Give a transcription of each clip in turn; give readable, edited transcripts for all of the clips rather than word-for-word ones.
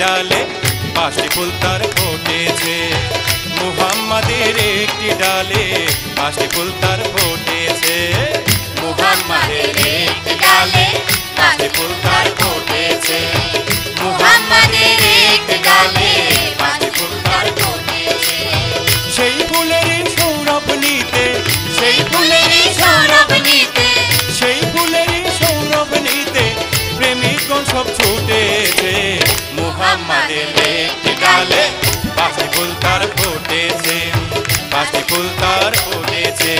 ডালে পাঁচটি ফুল তার ফুটেছে। মুহাম্মাদের একটি ডালে পাঁচটি ফুল তার ফুটেছে। মুহাম্মাদের একটি ডালে পাঁচটি ফুল তার ফুটেছে। মুহাম্মাদের একটি ডালে পাঁচটি ফুল তার ফুটেছে। সেই ফুলেরই সৌরভ নিতে, সেই ফুলেরই সৌরভ নিতে, সেই ফুলেরই সৌরভ নিতে প্রেমিকগণ সব ছুটেছে। মুহাম্মাদের একটি ডালে পাঁচটি ফুল তার ফুটেছে। পাঁচটি ফুল তার ফুটেছে।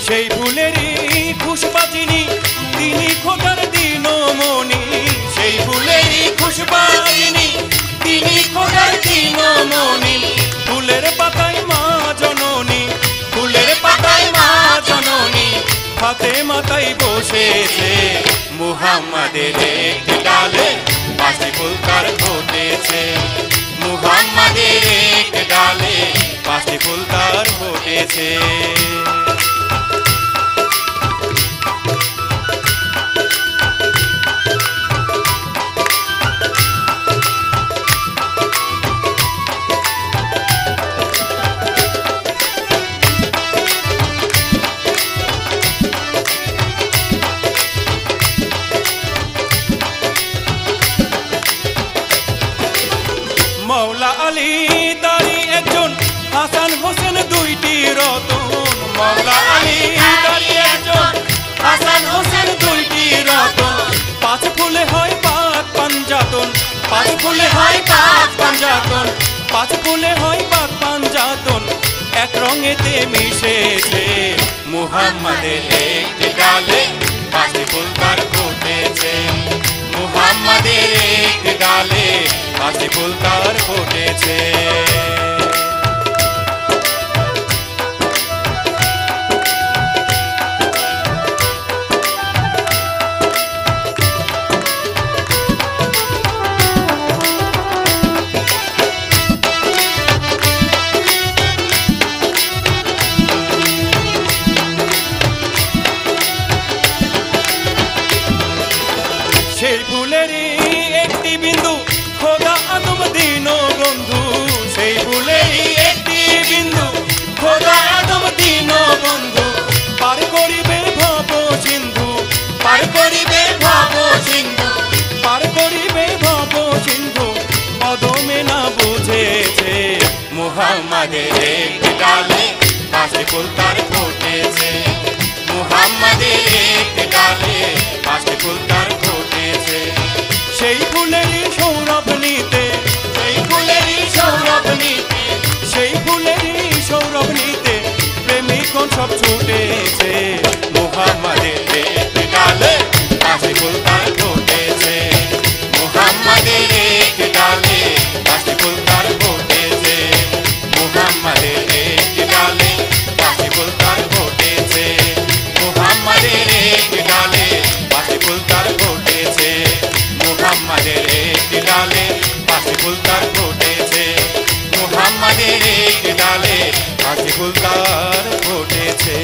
সেই ফুলেরই খুশবাজিনী তিনি খোদার দিনমণি। সেই ফুলেরই খুশবাজিনী তিনি খোদার দিনমণি। ফুলের পাতায় মা জননী, ফুলের পাতায় মা জননী হাতে মাথায় বসেছে। মুহাম্মাদের একটি ডালে পাঁচটি ফুল তার ফুটেছে। মুহাম্মাদের একটি ডালে পাঁচটি ফুল তার ফুটেছে। মৌলা আলী তারি একজন, হাসান হোসেন দুইটি রতন। মৌলা আলী তারি একজন, হাসান হোসেন দুইটি রতন। পাঁচ ফুলে হয় পাক পাঞ্জাতন, পাঁচ ফুলে হয় পাক পাঞ্জাতন, পাঁচ ফুলে হয় পাক পাঞ্জাতন এক রঙেতে মিশেছে। মুহাম্মাদের একটি ডালে পাঁচটি ফুল তার ফুটেছে। মুহাম্মাদের একটি ডালে পাঁচটি ফুল তার ফুটেছে। সেই ফুলেরই একটি বিন্দু খোদা আদম দিন বন্ধু। সেই ফুলেরই একটি বিন্দু খোদা আদম দিন বন্ধু। পার করিবে ভব সিন্ধু, পার করিবে ভব সিন্ধু, পার করিবে ভব সিন্ধু অদমে না বুঝেছে। মুহাম্মাদের একটি ডালে পাঁচটি ফুল তার ফুটেছে। মুহাম্মাদের একটি ডালে পাঁচটি ফুল তার ফুটেছে। সেই ফুলেরই সৌরভ নিতে, সেই ফুলেরই সৌরভ নিতে, সেই ফুলেরই সৌরভ নিতে প্রেমিকগণ সব ছুটেছে। মুহাম্মাদের একটি ডালে পাঁচটি ফুল তার ফুটেছে। মুহাম্মাদের একটি ডালে পাঁচটি ফুল তার ফুটেছে। মুহাম্মাদের একটি ডালে পাঁচটি ফুল তার ফুটেছে। মুহাম্মাদের একটি ডালে পাঁচটি ফুল তার ফুটেছে। মুহাম্মাদের একটি ডালে পাঁচটি ফুল তার ফুটেছে। মুহাম্মাদের একটি ডালে পাঁচটি ফুল তার ফুটেছে।